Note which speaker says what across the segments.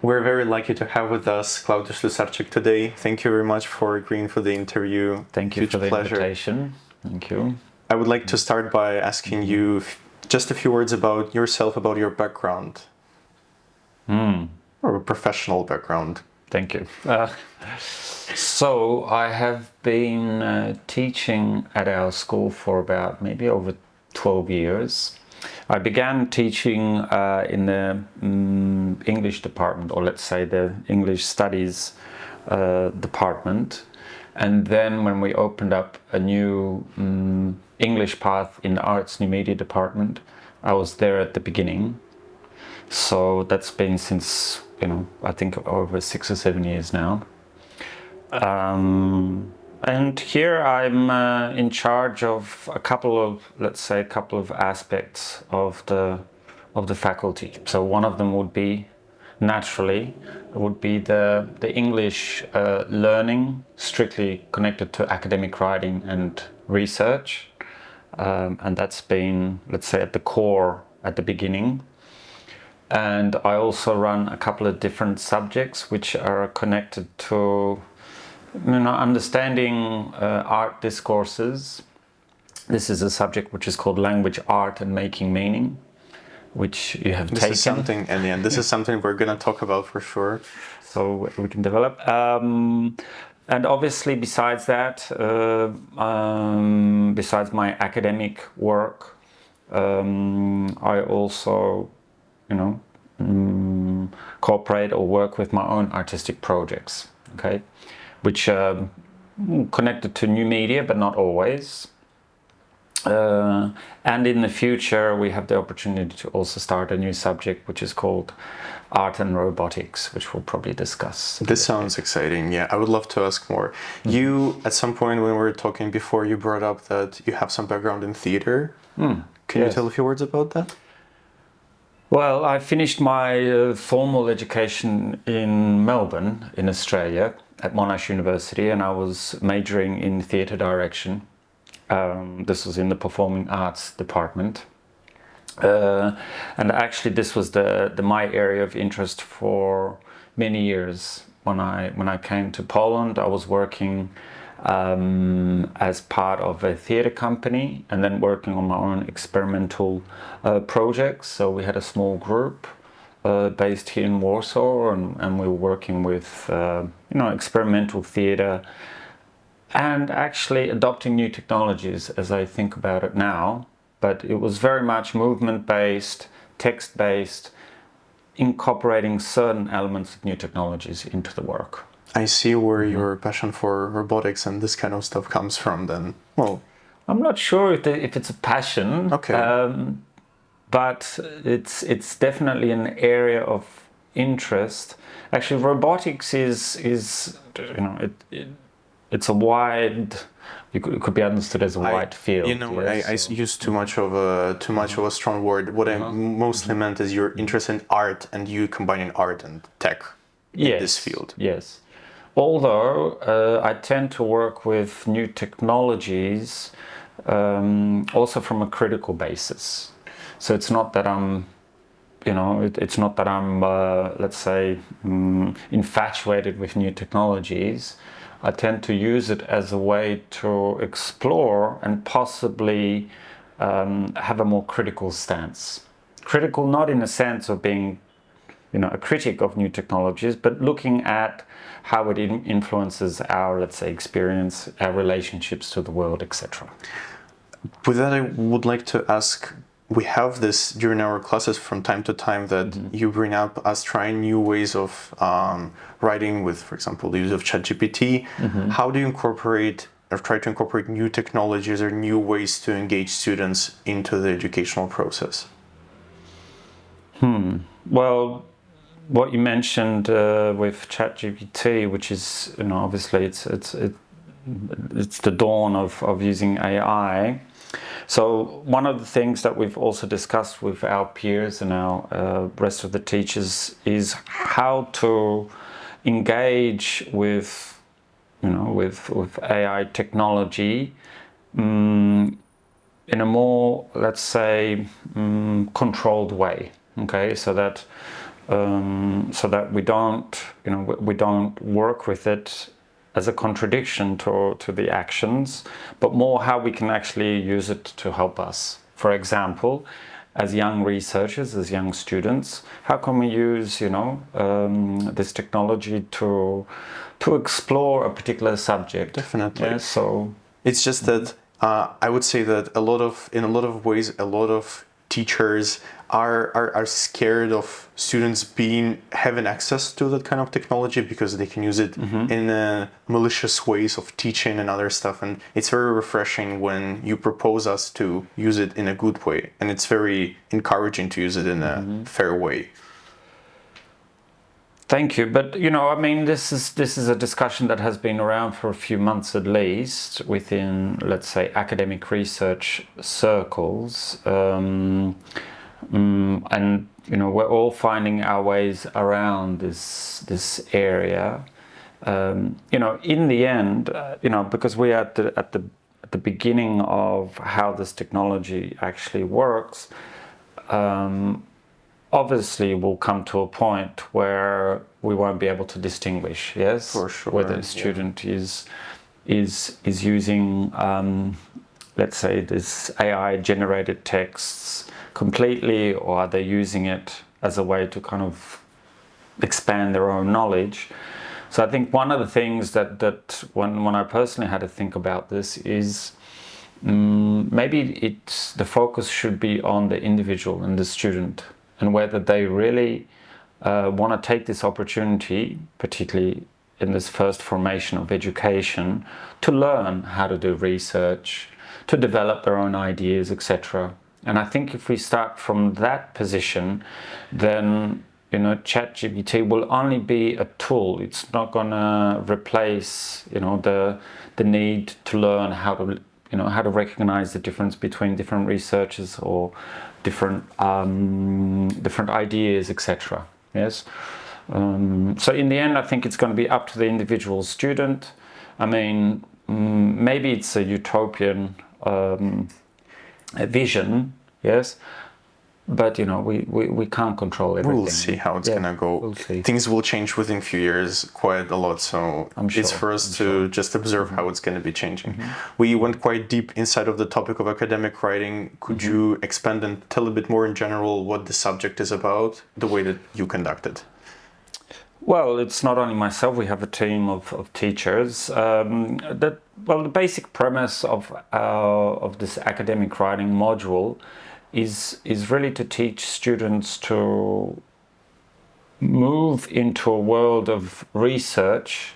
Speaker 1: We're very lucky to have with us Klaudiusz Ślusarczyk today. Thank you very much for agreeing for the interview.
Speaker 2: Thank you
Speaker 1: Huge
Speaker 2: for the
Speaker 1: pleasure.
Speaker 2: invitation. Thank you.
Speaker 1: I would like to start by asking you just a few words about yourself, about your background. Or a professional background.
Speaker 2: Thank you. So I have been teaching at our school for about maybe over 12 years. I began teaching in the English department, or let's say the English studies department. And then when we opened up a new English path in the arts new media department, I was there at the beginning. So that's been since, I think over 6 or 7 years now. And here I'm in charge of a couple of aspects of the faculty. So one of them would be, naturally, the English learning, strictly connected to academic writing and research. And that's been, let's say, at the core at the beginning. And I also run a couple of different subjects which are connected to understanding art discourses. This is a subject which is called Language, Art and Making Meaning, which you have taken.
Speaker 1: This is something we're going to talk about for sure.
Speaker 2: So we can develop. And obviously, besides that, besides my academic work, I also, cooperate or work with my own artistic projects. Okay. Which are connected to new media, but not always. And in the future, we have the opportunity to also start a new subject, which is called Art and Robotics, which we'll probably discuss.
Speaker 1: This sounds exciting. Yeah, I would love to ask more. You, at some point when we were talking before, you brought up that you have some background in theater. Can you tell a few words about that?
Speaker 2: Well, I finished my formal education in Melbourne, in Australia, at Monash University, and I was majoring in theatre direction. This was in the performing arts department. And actually this was my area of interest for many years. When I came to Poland, I was working as part of a theatre company and then working on my own experimental projects. So we had a small group based here in Warsaw, and we were working with experimental theatre and actually adopting new technologies as I think about it now. But it was very much movement-based, text-based, incorporating certain elements of new technologies into the work.
Speaker 1: I see where your passion for robotics and this kind of stuff comes from then. Well,
Speaker 2: I'm not sure if it's a passion.
Speaker 1: Okay.
Speaker 2: But it's definitely an area of interest. Actually, robotics is it's a wide. It could be understood as a wide field.
Speaker 1: I use too much of a strong word. What I mostly meant is you're interested in art and you combining art and tech in this field.
Speaker 2: Yes. Although I tend to work with new technologies also from a critical basis. So it's not that I'm, let's say, infatuated with new technologies. I tend to use it as a way to explore and possibly have a more critical stance. Critical not in a sense of being, a critic of new technologies, but looking at how it influences our, let's say, experience, our relationships to the world, etc.
Speaker 1: With that, I would like to ask, we have this during our classes from time to time that you bring up us trying new ways of writing with, for example, the use of ChatGPT. How do you incorporate or try to incorporate new technologies or new ways to engage students into the educational process?
Speaker 2: Well, what you mentioned with ChatGPT, which is, obviously it's the dawn of using AI. So one of the things that we've also discussed with our peers and our rest of the teachers is how to engage with, with AI technology in a more, let's say, controlled way. Okay, so that so that we don't work with it as a contradiction to the actions, but more how we can actually use it to help us. For example, as young researchers, as young students, how can we use, this technology to explore a particular subject?
Speaker 1: Definitely.
Speaker 2: Yeah, so
Speaker 1: it's just that I would say that in a lot of ways, a lot of teachers are scared of students having access to that kind of technology because they can use it in malicious ways of teaching and other stuff. And it's very refreshing when you propose us to use it in a good way, and it's very encouraging to use it in a fair way.
Speaker 2: Thank you, but this is a discussion that has been around for a few months at least within, let's say, academic research circles, and we're all finding our ways around this area. In the end, because we are at the beginning of how this technology actually works. Obviously we'll come to a point where we won't be able to distinguish, yes,
Speaker 1: for sure,
Speaker 2: whether a student is using, let's say, this AI generated texts completely, or are they using it as a way to kind of expand their own knowledge. So I think one of the things that when I personally had to think about this is maybe the focus should be on the individual and the student, and whether they really want to take this opportunity, particularly in this first formation of education, to learn how to do research, to develop their own ideas, etc. And I think if we start from that position, then ChatGPT will only be a tool. It's not going to replace the need to learn how to recognize the difference between different researchers or different ideas, etc. Yes. So in the end, I think it's going to be up to the individual student. I mean, maybe it's a utopian vision, yes, but we can't control everything.
Speaker 1: We'll see how it's gonna go.
Speaker 2: We'll see.
Speaker 1: Things will change within a few years quite a lot, so it's for us to just observe how it's going to be changing. We went quite deep inside of the topic of academic writing. Could you expand and tell a bit more in general what the subject is about, the way that you conduct it?
Speaker 2: Well, it's not only myself. We have a team of teachers. The basic premise of this academic writing module is really to teach students to move into a world of research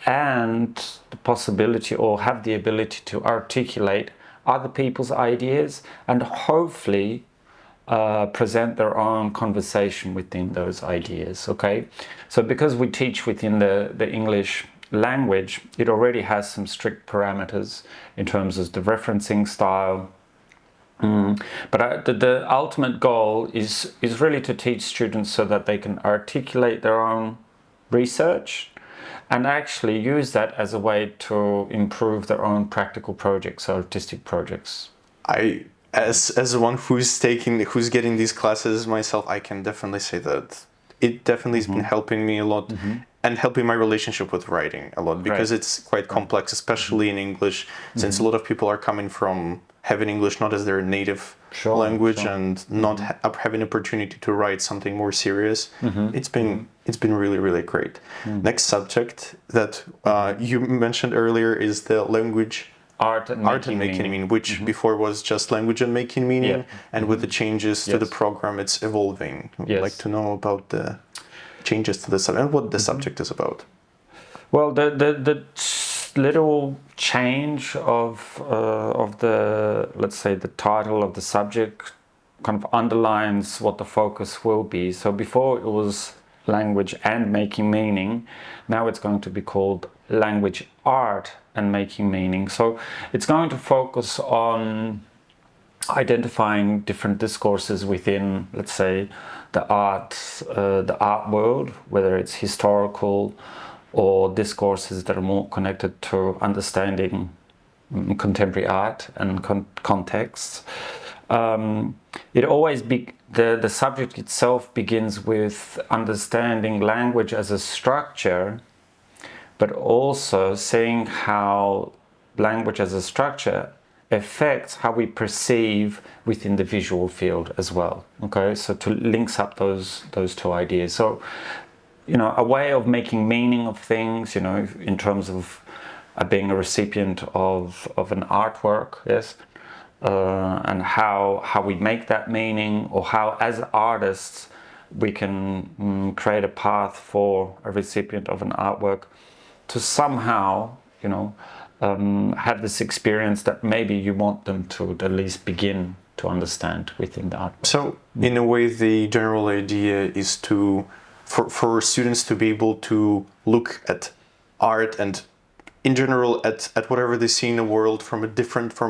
Speaker 2: and the possibility, or have the ability, to articulate other people's ideas and hopefully present their own conversation within those ideas. Okay, so because we teach within the English language, it already has some strict parameters in terms of the referencing style. But the ultimate goal is really to teach students so that they can articulate their own research and actually use that as a way to improve their own practical projects, artistic projects.
Speaker 1: As one who's getting these classes myself, I can definitely say that it definitely has been helping me a lot and helping my relationship with writing a lot, because it's quite complex, especially in English, since a lot of people are coming from having English not as their native language and not having opportunity to write something more serious. It's been really, really great. Next subject that you mentioned earlier is the language
Speaker 2: art and making
Speaker 1: meaning, which before was just language and making meaning, and with the changes to the program, it's evolving. I'd like to know about the changes to the subject and what the subject is about.
Speaker 2: Well, the little change of the, let's say, the title of the subject kind of underlines what the focus will be. So before it was language and making meaning, now it's going to be called language, art and making meaning. So it's going to focus on identifying different discourses within, let's say, the art world, whether it's historical or discourses that are more connected to understanding contemporary art and contexts. it always the subject itself begins with understanding language as a structure, but also seeing how language as a structure affects how we perceive within the visual field as well. Okay, so to links up those two ideas. So, you know, a way of making meaning of things, you know, in terms of being a recipient of an artwork, yes, and how we make that meaning, or how as artists we can create a path for a recipient of an artwork to somehow, you know, have this experience that maybe you want them to at least begin to understand within the art.
Speaker 1: So in a way, the general idea is for students to be able to look at art and in general at whatever they see in the world from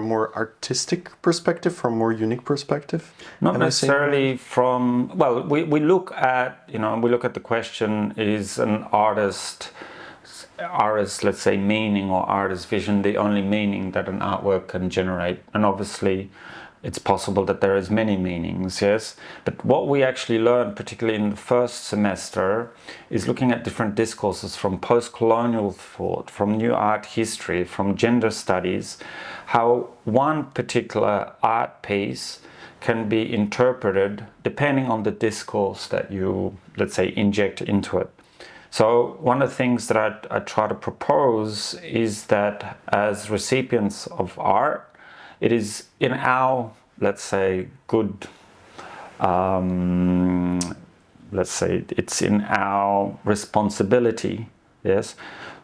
Speaker 1: more artistic perspective, from more unique perspective?
Speaker 2: Not necessarily from, well, we look at, you know, we look at the question, is an artist, let's say, meaning or artist vision the only meaning that an artwork can generate? And obviously it's possible that there is many meanings, yes, but what we actually learn, particularly in the first semester, is looking at different discourses from post-colonial thought, from new art history, from gender studies, how one particular art piece can be interpreted depending on the discourse that you, let's say, inject into it. So one of the things that I try to propose is that as recipients of art, it is in our, let's say, let's say it's in our responsibility, yes,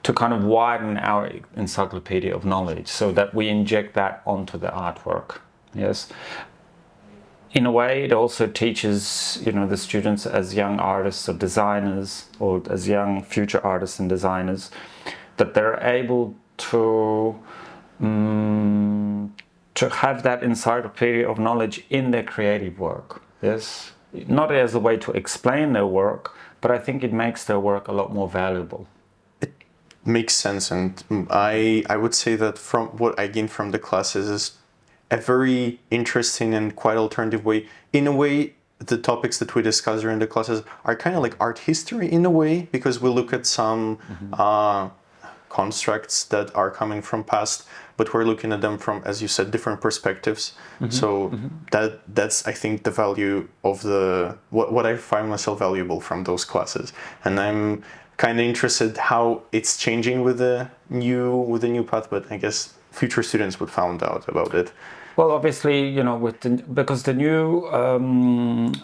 Speaker 2: to kind of widen our encyclopedia of knowledge so that we inject that onto the artwork, yes. In a way, it also teaches, you know, the students as young artists or designers, or as young future artists and designers, that they're able to have that encyclopedia of knowledge in their creative work. Yes, not as a way to explain their work, but I think it makes their work a lot more valuable.
Speaker 1: It makes sense, and I would say that from what I gained from the classes is a very interesting and quite alternative way. In a way, the topics that we discuss during the classes are kind of like art history in a way, because we look at some constructs that are coming from past, but we're looking at them from, as you said, different perspectives. That's I think the value of what I find myself valuable from those classes, and I'm kind of interested how it's changing with the new path. But I guess future students would find out about it.
Speaker 2: Well, obviously, you know, because the new,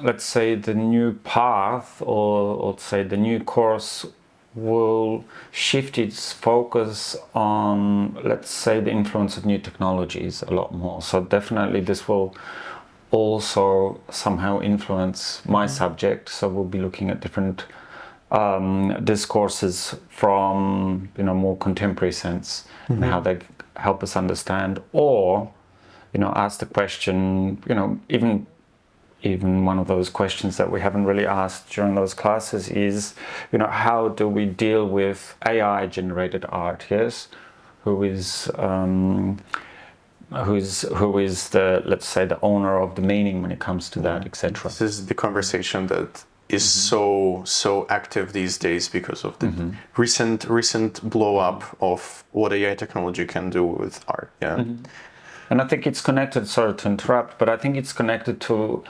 Speaker 2: let's say, the new path, or let's say the new course, will shift its focus on, let's say, the influence of new technologies a lot more. So definitely this will also somehow influence my subject. So we'll be looking at different discourses from, you know, more contemporary sense, and how they help us understand, or, you know, ask the question, you know, even one of those questions that we haven't really asked during those classes is, you know, how do we deal with AI generated art? Yes, who is the, let's say, the owner of the meaning when it comes to that, etc.
Speaker 1: This is the conversation that is so active these days because of the recent blow up of what AI technology can do with art. Yeah.
Speaker 2: And I think it's connected, sorry to interrupt, but I think it's connected to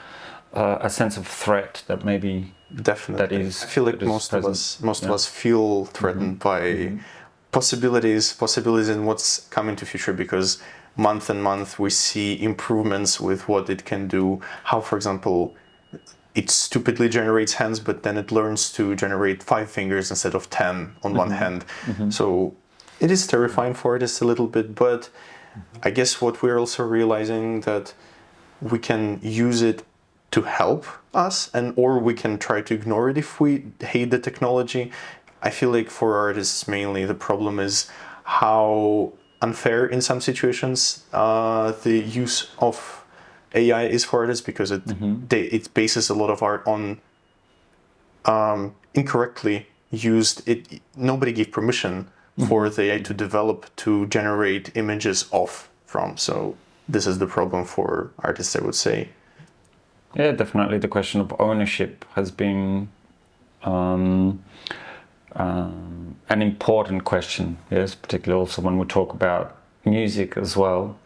Speaker 2: a sense of threat that maybe
Speaker 1: definitely
Speaker 2: that is.
Speaker 1: I feel like most of us feel threatened by possibilities in what's coming to future, because month and month we see improvements with what it can do. How, for example, it stupidly generates hands, but then it learns to generate 5 fingers instead of 10 on one hand. So it is terrifying for artists a little bit, but I guess what we're also realizing that we can use it to help us, or we can try to ignore it if we hate the technology. I feel like for artists mainly the problem is how unfair in some situations the use of AI is for artists, because it bases a lot of art on incorrectly used. Nobody gave permission for the AI to develop, to generate images from. So this is the problem for artists, I would say.
Speaker 2: Yeah, definitely the question of ownership has been an important question, yes, particularly also when we talk about music as well.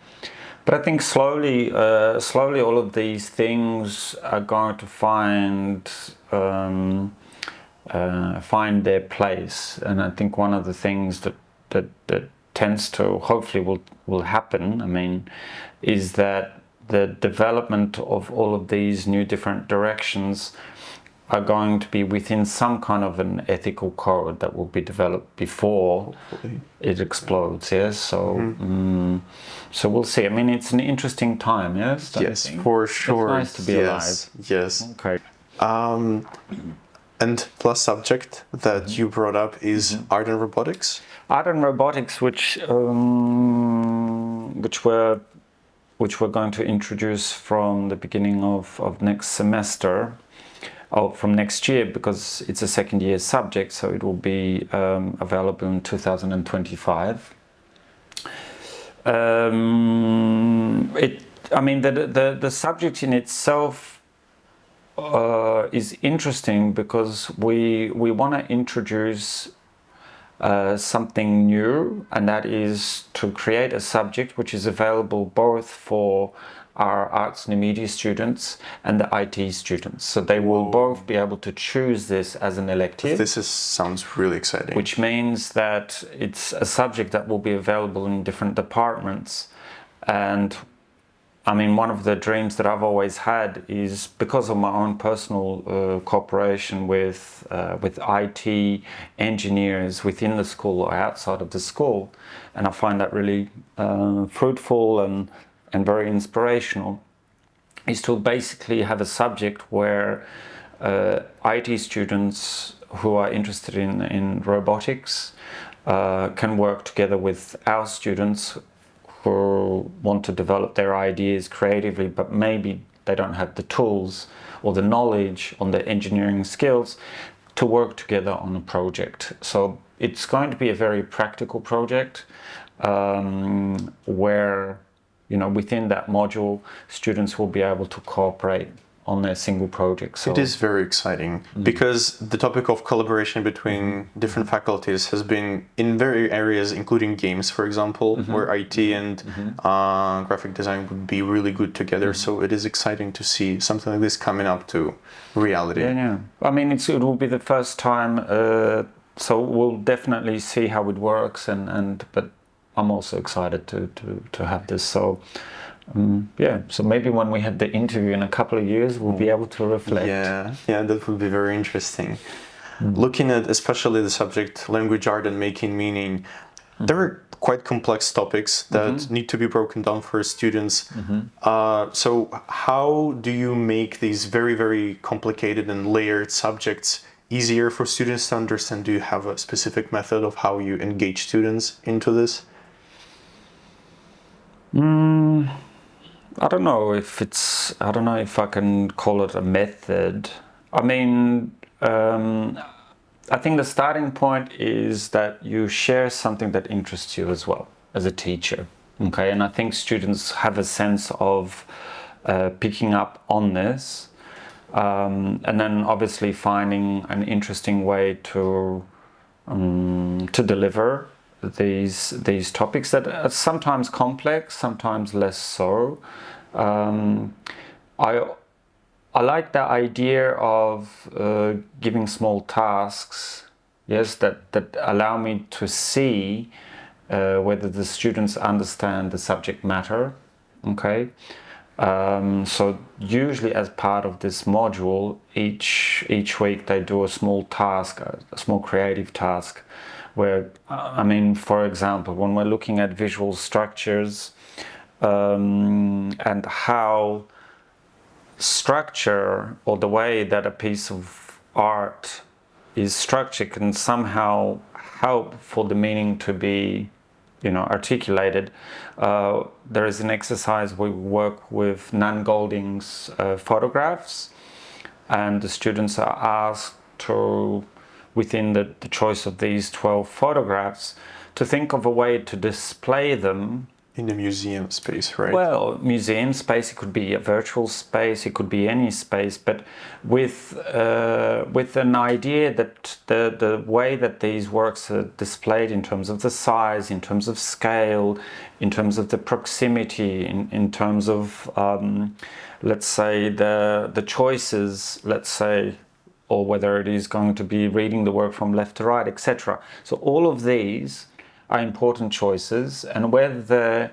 Speaker 2: But I think slowly all of these things are going to find their place. And I think one of the things that tends to hopefully will happen, I mean, is that the development of all of these new different directions are going to be within some kind of an ethical code that will be developed before it explodes. Yes, so we'll see. I mean, it's an interesting time. Yes,
Speaker 1: yes, for sure.
Speaker 2: It's nice to be alive.
Speaker 1: Yes.
Speaker 2: Okay.
Speaker 1: And plus subject that you brought up is art and robotics.
Speaker 2: Art and robotics, which we're going to introduce from the beginning of next semester. From next year, because it's a second year subject, so it will be available in 2025. The subject in itself is interesting because we want to introduce something new, and that is to create a subject which is available both for our arts and media students and the IT students. So they will both be able to choose this as an elective.
Speaker 1: Sounds really exciting.
Speaker 2: Which means that it's a subject that will be available in different departments. And I mean, one of the dreams that I've always had is because of my own personal cooperation with IT engineers within the school or outside of the school. And I find that really fruitful and very inspirational, is to basically have a subject where IT students who are interested in robotics can work together with our students who want to develop their ideas creatively, but maybe they don't have the tools or the knowledge on the engineering skills to work together on a project. So it's going to be a very practical project where, you know, within that module, students will be able to cooperate on their single project. So
Speaker 1: it is very exciting because the topic of collaboration between different faculties has been in various areas, including games, for example, where IT and graphic design would be really good together. So it is exciting to see something like this coming up to reality.
Speaker 2: Yeah. I mean, it will be the first time, so we'll definitely see how it works, but I'm also excited to have this. So so maybe when we have the interview in a couple of years, we'll be able to reflect.
Speaker 1: Yeah, that would be very interesting. Looking at especially the subject language, art and making meaning, there are quite complex topics that need to be broken down for students. So how do you make these very, very complicated and layered subjects easier for students to understand? Do you have a specific method of how you engage students into this?
Speaker 2: I don't know if I can call it a method. I mean, I think the starting point is that you share something that interests you as well as a teacher. Okay, and I think students have a sense of picking up on this, and then obviously finding an interesting way to deliver these topics that are sometimes complex, sometimes less so. I like the idea of giving small tasks, yes, that allow me to see whether the students understand the subject matter. Okay, so usually as part of this module, each week they do a small task, a small creative task, where, I mean, for example, when we're looking at visual structures and how structure or the way that a piece of art is structured can somehow help for the meaning to be, you know, articulated. There is an exercise we work with Nan Golding's photographs, and the students are asked to, within the choice of these 12 photographs, to think of a way to display them
Speaker 1: in the museum space, right?
Speaker 2: Well, museum space, it could be a virtual space, it could be any space, but with an idea that the way that these works are displayed in terms of the size, in terms of scale, in terms of the proximity, in terms of, let's say, the choices, let's say, or whether it is going to be reading the work from left to right, etc. So all of these are important choices, and whether,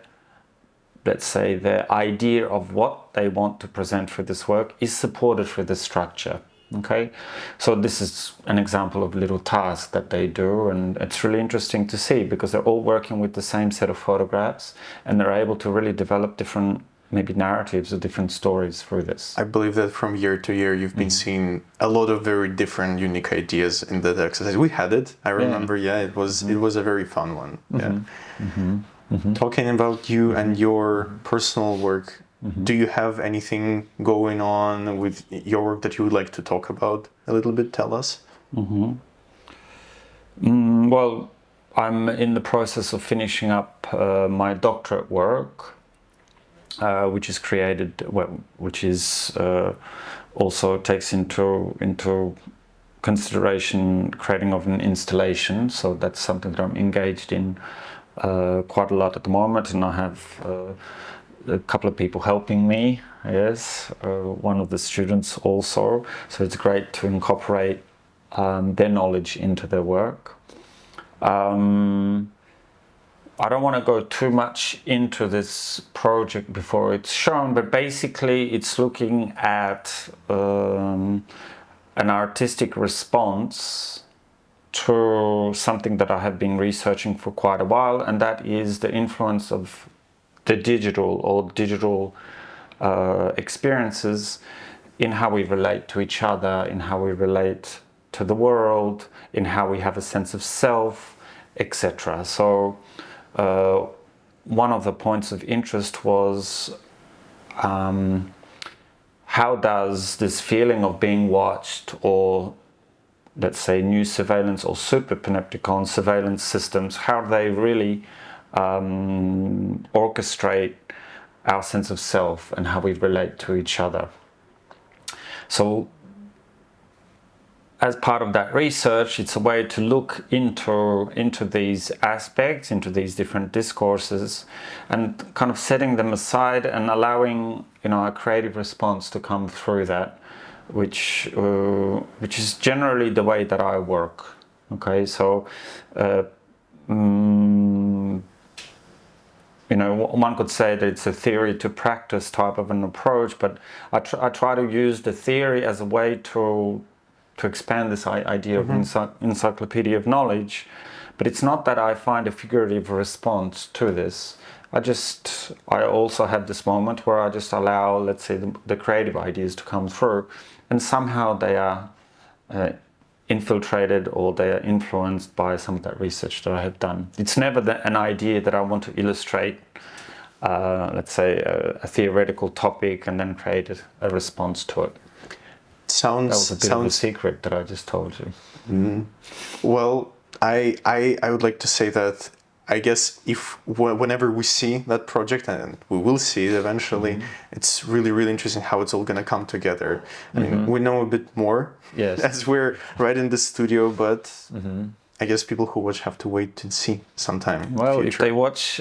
Speaker 2: let's say, the idea of what they want to present for this work is supported through the structure. Okay, so this is an example of a little task that they do, and it's really interesting to see because they're all working with the same set of photographs, and they're able to really develop different maybe narratives or different stories through this.
Speaker 1: I believe that from year to year you've been seeing a lot of very different, unique ideas in that exercise. We had it. I remember. Yeah, it was a very fun one. Yeah. Talking about you and your personal work, do you have anything going on with your work that you would like to talk about a little bit? Tell us.
Speaker 2: Well, I'm in the process of finishing up my doctorate work, which is also takes into consideration creating of an installation. So that's something that I'm engaged in quite a lot at the moment, and I have a couple of people helping me. Yes, one of the students also. So it's great to incorporate their knowledge into their work. I don't want to go too much into this project before it's shown, but basically it's looking at an artistic response to something that I have been researching for quite a while, and that is the influence of the digital experiences in how we relate to each other, in how we relate to the world, in how we have a sense of self, etc. So one of the points of interest was how does this feeling of being watched, or let's say new surveillance or super panopticon surveillance systems, how they really orchestrate our sense of self and how we relate to each other. So as part of that research, it's a way to look into these aspects, into these different discourses, and kind of setting them aside and allowing, a creative response to come through that, which is generally the way that I work. Okay, so one could say that it's a theory to practice type of an approach, but I try to use the theory as a way to expand this idea of encyclopedia of knowledge. But it's not that I find a figurative response to this. I also have this moment where I just allow, let's say, the creative ideas to come through, and somehow they are infiltrated or they are influenced by some of that research that I have done. It's never an idea that I want to illustrate, let's say, a theoretical topic and then create a response to it. That was a bit of a secret that I just told you.
Speaker 1: Well, I would like to say that I guess whenever we see that project, and we will see it eventually, it's really, really interesting how it's all going to come together. I mean, we know a bit more as we're right in the studio, but I guess people who watch have to wait to see sometime.
Speaker 2: Well, if they watch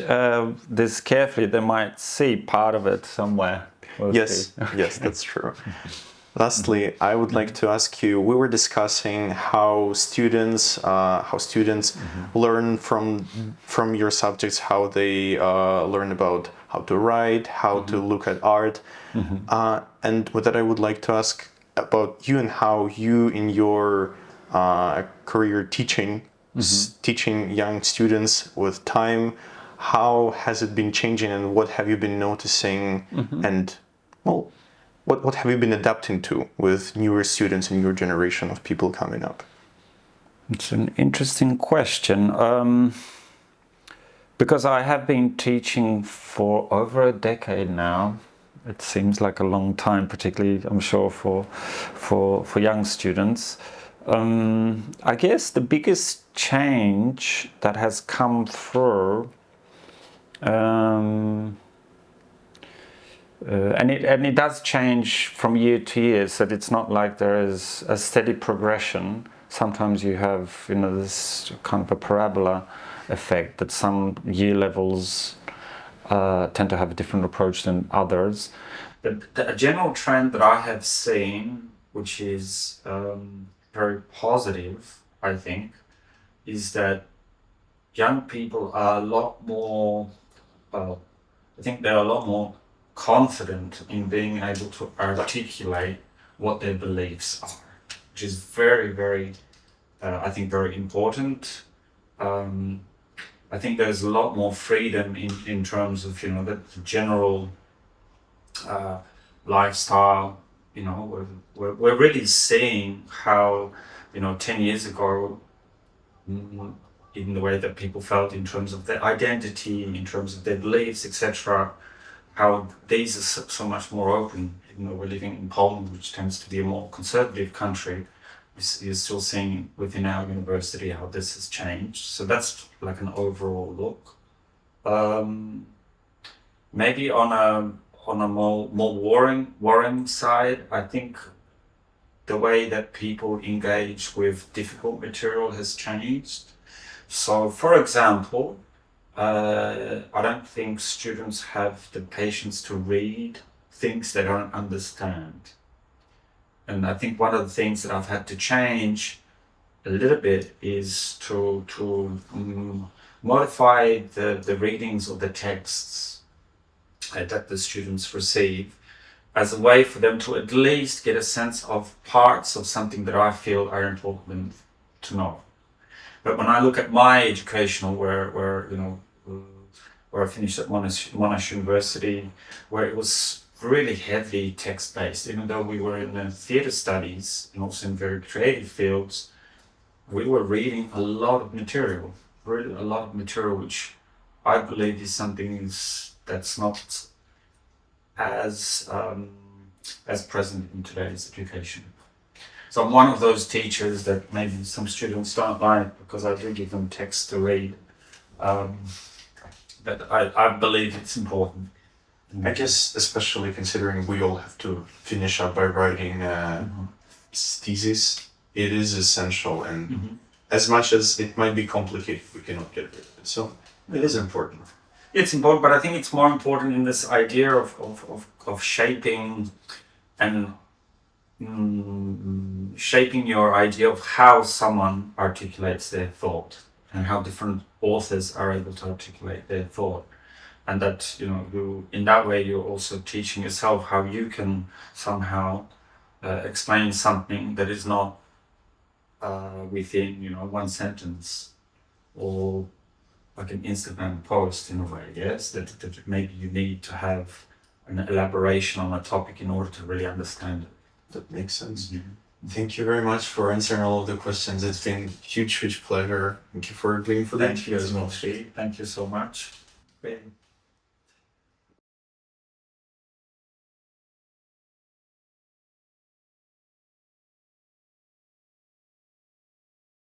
Speaker 2: this carefully, they might see part of it somewhere.
Speaker 1: Yes, that's true. Lastly, I would like to ask you, we were discussing how students learn from your subjects, how they learn about how to write, how to look at art. And with that, I would like to ask about you and how you, in your career teaching young students with time, how has it been changing and what have you been noticing and, well, what have you been adapting to with newer students and your generation of people coming up?
Speaker 2: It's an interesting question. Because I have been teaching for over a decade now. It seems like a long time, particularly, I'm sure, for young students. I guess the biggest change that has come through And it does change from year to year, so that it's not like there is a steady progression. Sometimes you have, this kind of a parabola effect, that some year levels tend to have a different approach than others. The general trend that I have seen, which is very positive, I think, is that young people are a lot more, I think they're a lot more confident in being able to articulate what their beliefs are, which is very, very, I think, very important. I think there's a lot more freedom in terms of, the general lifestyle. We're really seeing how, 10 years ago, in the way that people felt in terms of their identity, in terms of their beliefs, etc., how these are so much more open. We're living in Poland, which tends to be a more conservative country. You're still seeing within our university how this has changed. So that's like an overall look. Maybe on a more worrying side, I think the way that people engage with difficult material has changed. So, for example, I don't think students have the patience to read things they don't understand. And I think one of the things that I've had to change a little bit is to modify the readings of the texts that the students receive as a way for them to at least get a sense of parts of something that I feel are important to know. But when I look at my educational, where I finished at Monash University, where it was really heavily text-based, even though we were in the theatre studies and also in very creative fields, we were reading a lot of material, really a lot of material, which I believe is something that's not as present in today's education. So I'm one of those teachers that maybe some students don't like, because I do give them text to read. But I believe it's important.
Speaker 1: I guess, especially considering we all have to finish up by writing thesis, it is essential. And as much as it might be complicated, we cannot get rid of it. So it is important.
Speaker 2: It's important, but I think it's more important in this idea of shaping and shaping your idea of how someone articulates their thought and how different authors are able to articulate their thought. And that, you in that way, you're also teaching yourself how you can somehow explain something that is not within, one sentence or like an Instagram post in a way, yes? That maybe you need to have an elaboration on a topic in order to really understand it.
Speaker 1: That makes sense. Thank you very much for answering all of the questions. It's been a huge pleasure. Thank you for being for the interview as well.
Speaker 2: Thank you so much.